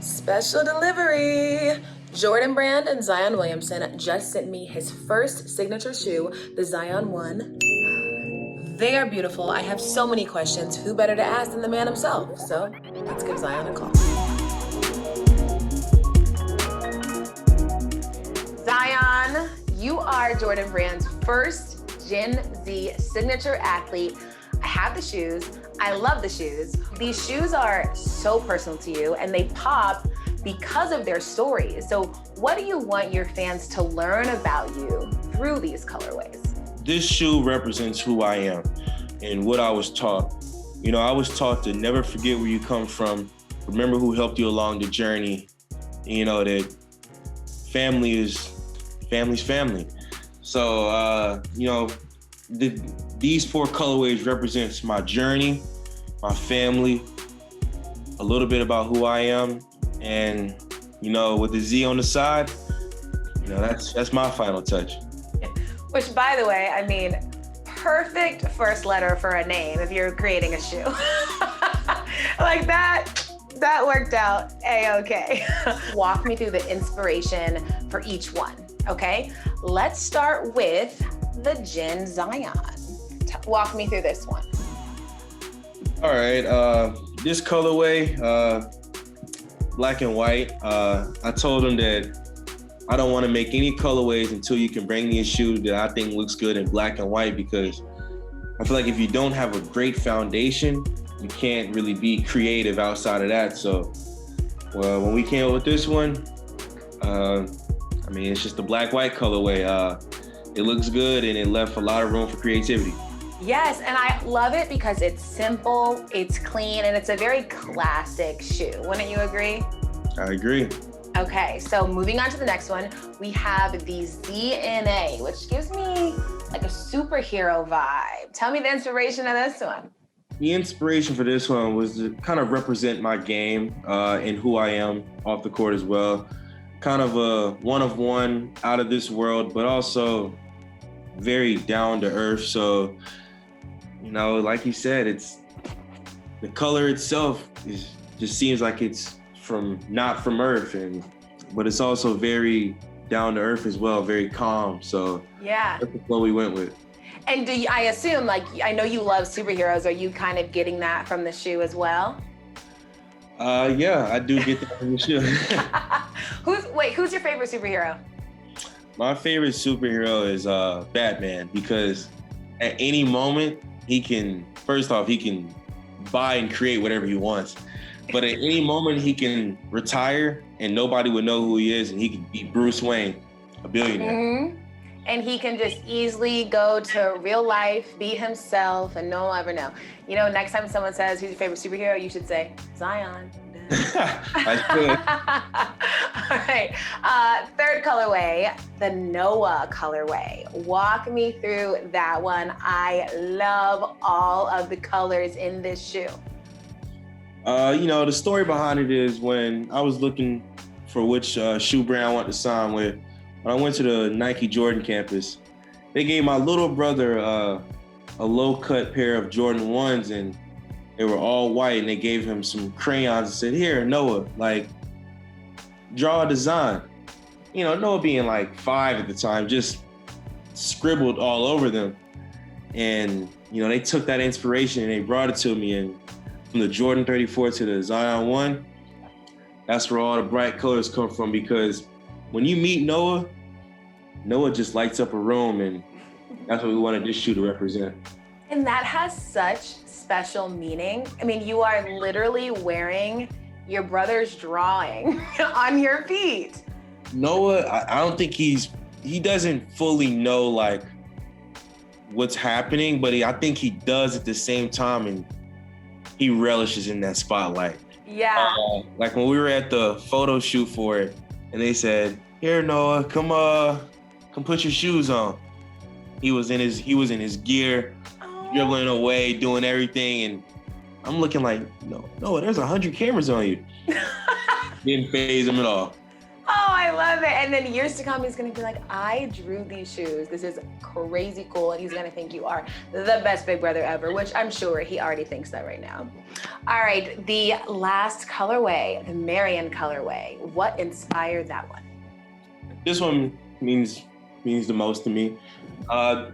Special delivery! Jordan Brand and Zion Williamson just sent me his first signature shoe, the Zion 1. They are beautiful. I have so many questions. Who better to ask than the man himself? So let's give Zion a call. Zion, you are Jordan Brand's first Gen Z signature athlete. I have the shoes. I love the shoes. These shoes are so personal to you and they pop because of their stories. So what do you want your fans to learn about you through these colorways? This shoe represents who I am and what I was taught. You know, I was taught to never forget where you come from, remember who helped you along the journey, and you know that family's family. So, you know, these 4 colorways represents my journey, my family, a little bit about who I am, and you know, with the Z on the side, you know, that's my final touch. Which, by the way, I mean, perfect first letter for a name if you're creating a shoe. Like that worked out A-okay. Walk me through the inspiration for each one, okay? Let's start with the Gen Zion. Walk me through this one. All right, this colorway, black and white. I told him that I don't want to make any colorways until you can bring me a shoe that I think looks good in black and white, because I feel like if you don't have a great foundation, you can't really be creative outside of that. So, well, when we came up with this one, I mean, it's just a black-white colorway. It looks good and it left a lot of room for creativity. Yes, and I love it because it's simple, it's clean, and it's a very classic shoe. Wouldn't you agree? I agree. Okay, so moving on to the next one, we have the ZNA, which gives me like a superhero vibe. Tell me the inspiration of this one. The inspiration for this one was to kind of represent my game and who I am off the court as well. Kind of a one of one, out of this world, but also very down to earth. So, you know, like you said, it's the color itself just seems like it's not from earth, but it's also very down to earth as well, very calm. So yeah, that's what we went with. And I assume, like, I know you love superheroes. Are you kind of getting that from the shoe as well? Yeah, I do get that from the shoe. Who's your favorite superhero? My favorite superhero is Batman, because at any moment he can buy and create whatever he wants. But at any moment he can retire and nobody would know who he is, and he can be Bruce Wayne, a billionaire. Mm-hmm. And he can just easily go to real life, be himself, and no one will ever know. You know, next time someone says, who's your favorite superhero, you should say, Zion. I should. All right, third colorway, the Noah colorway. Walk me through that one. I love all of the colors in this shoe. You know, the story behind it is when I was looking for which shoe brand I wanted to sign with, when I went to the Nike Jordan campus, they gave my little brother a low-cut pair of Jordan 1s, and they were all white, and they gave him some crayons and said, here, Noah, like, draw a design. You know, Noah being like 5 at the time, just scribbled all over them. And, you know, they took that inspiration and they brought it to me, and from the Jordan 34 to the Zion 1, that's where all the bright colors come from, because when you meet Noah just lights up a room, and that's what we wanted this shoe to represent. And that has such special meaning. I mean, you are literally wearing your brother's drawing on your feet. Noah, I don't think he doesn't fully know like what's happening, but I think he does at the same time, and he relishes in that spotlight. Yeah. Like when we were at the photo shoot for it, and they said, here, Noah, come put your shoes on. He was in his gear, dribbling away, doing everything, and I'm looking like, no, there's 100 cameras on you. Didn't faze him at all. Oh, I love it. And then years to come, he's gonna be like, I drew these shoes. This is crazy cool. And he's gonna think you are the best big brother ever, which I'm sure he already thinks that right now. All right, the last colorway, the Marion colorway. What inspired that one? This one means the most to me. I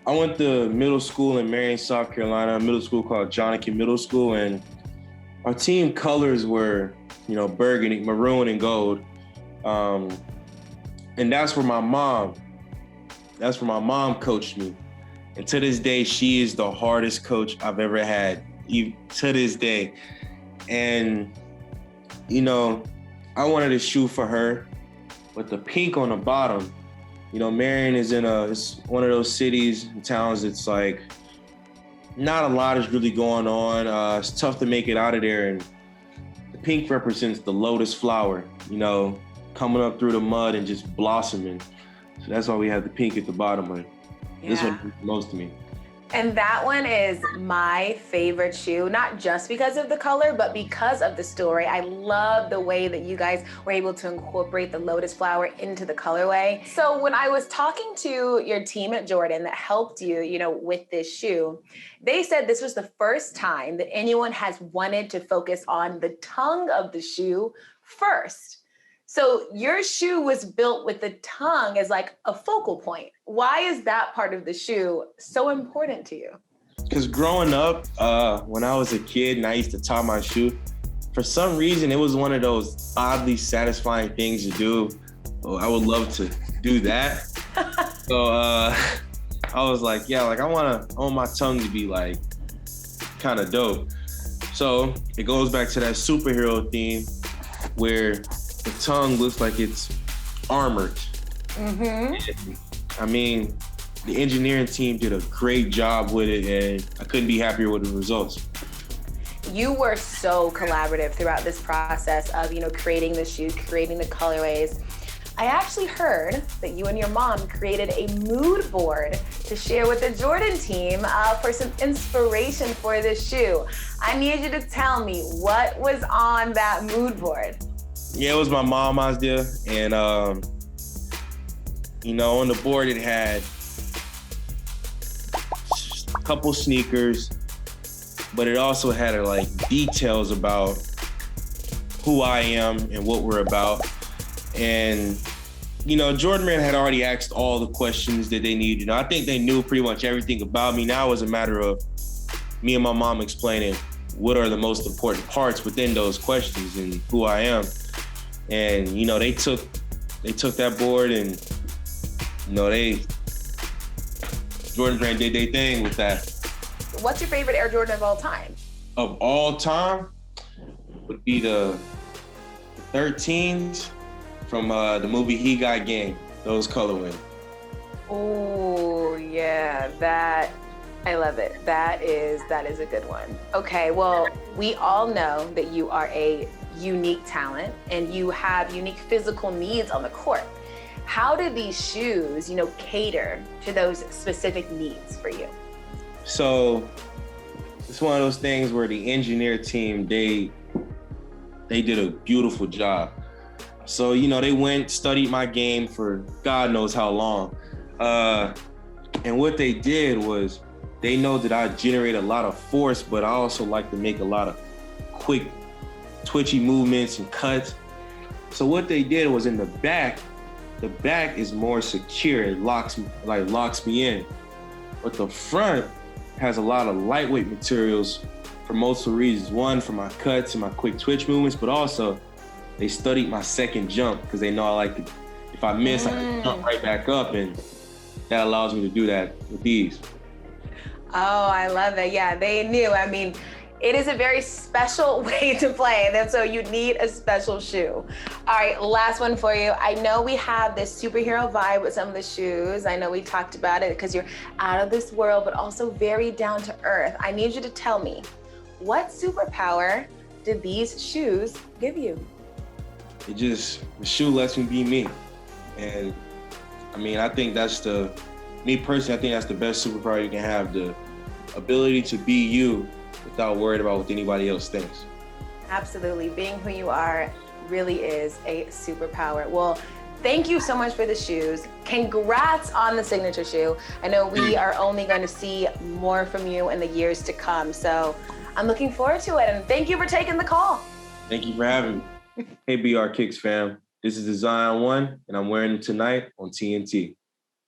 went to middle school in Marion, South Carolina, a middle school called Johnson Middle School, and our team colors were, burgundy, maroon, and gold. And that's where my mom coached me. And to this day, she is the hardest coach I've ever had, even to this day. And, I wanted a shoe for her with the pink on the bottom. Marion is it's one of those cities and towns that's like, not a lot is really going on. It's tough to make it out of there. And the pink represents the lotus flower, coming up through the mud and just blossoming. So that's why we have the pink at the bottom of it. Yeah. This one means the most to me. And that one is my favorite shoe, not just because of the color, but because of the story. I love the way that you guys were able to incorporate the lotus flower into the colorway. So when I was talking to your team at Jordan that helped you, with this shoe, they said this was the first time that anyone has wanted to focus on the tongue of the shoe first. So your shoe was built with the tongue as like a focal point. Why is that part of the shoe so important to you? Because growing up, when I was a kid and I used to tie my shoe, for some reason, it was one of those oddly satisfying things to do. I would love to do that. So I was like, I want my tongue to be like kind of dope. So it goes back to that superhero theme where the tongue looks like it's armored. Mm-hmm. The engineering team did a great job with it, and I couldn't be happier with the results. You were so collaborative throughout this process of, creating the shoe, creating the colorways. I actually heard that you and your mom created a mood board to share with the Jordan team for some inspiration for this shoe. I need you to tell me what was on that mood board. Yeah, it was my mom's idea, and on the board it had a couple sneakers, but it also had details about who I am and what we're about. And Jordan Brand had already asked all the questions that they needed. I think they knew pretty much everything about me. Now it was a matter of me and my mom explaining what are the most important parts within those questions and who I am. And they took that board, and Jordan Brand did their thing with that. What's your favorite Air Jordan of all time? Of all time would be the 13s from the movie He Got Game. Those colorways. Oh yeah, I love it. That is a good one. Okay, well, we all know that you are a unique talent and you have unique physical needs on the court. How do these shoes, cater to those specific needs for you? So it's one of those things where the engineer team, they did a beautiful job. So, they went, studied my game for God knows how long. And what they did was they know that I generate a lot of force, but I also like to make a lot of quick twitchy movements and cuts. So what they did was in the back is more secure. It locks me in. But the front has a lot of lightweight materials for multiple reasons. One, for my cuts and my quick twitch movements, but also they studied my second jump because they know I like to, if I miss, I can jump right back up, and that allows me to do that with these. Oh, I love it. Yeah, they knew. It is a very special way to play, and so you need a special shoe. All right, last one for you. I know we have this superhero vibe with some of the shoes. I know we talked about it because you're out of this world, but also very down to earth. I need you to tell me, what superpower did these shoes give you? The shoe lets me be me. And I think me personally, I think that's the best superpower you can have, the ability to be you without worried about what anybody else thinks. Absolutely. Being who you are, really is a superpower. Well, thank you so much for the shoes. Congrats on the signature shoe. I know we are only going to see more from you in the years to come. So I'm looking forward to it. And thank you for taking the call. Thank you for having me. Hey, BR Kicks fam. This is the Zion 1, and I'm wearing them tonight on TNT.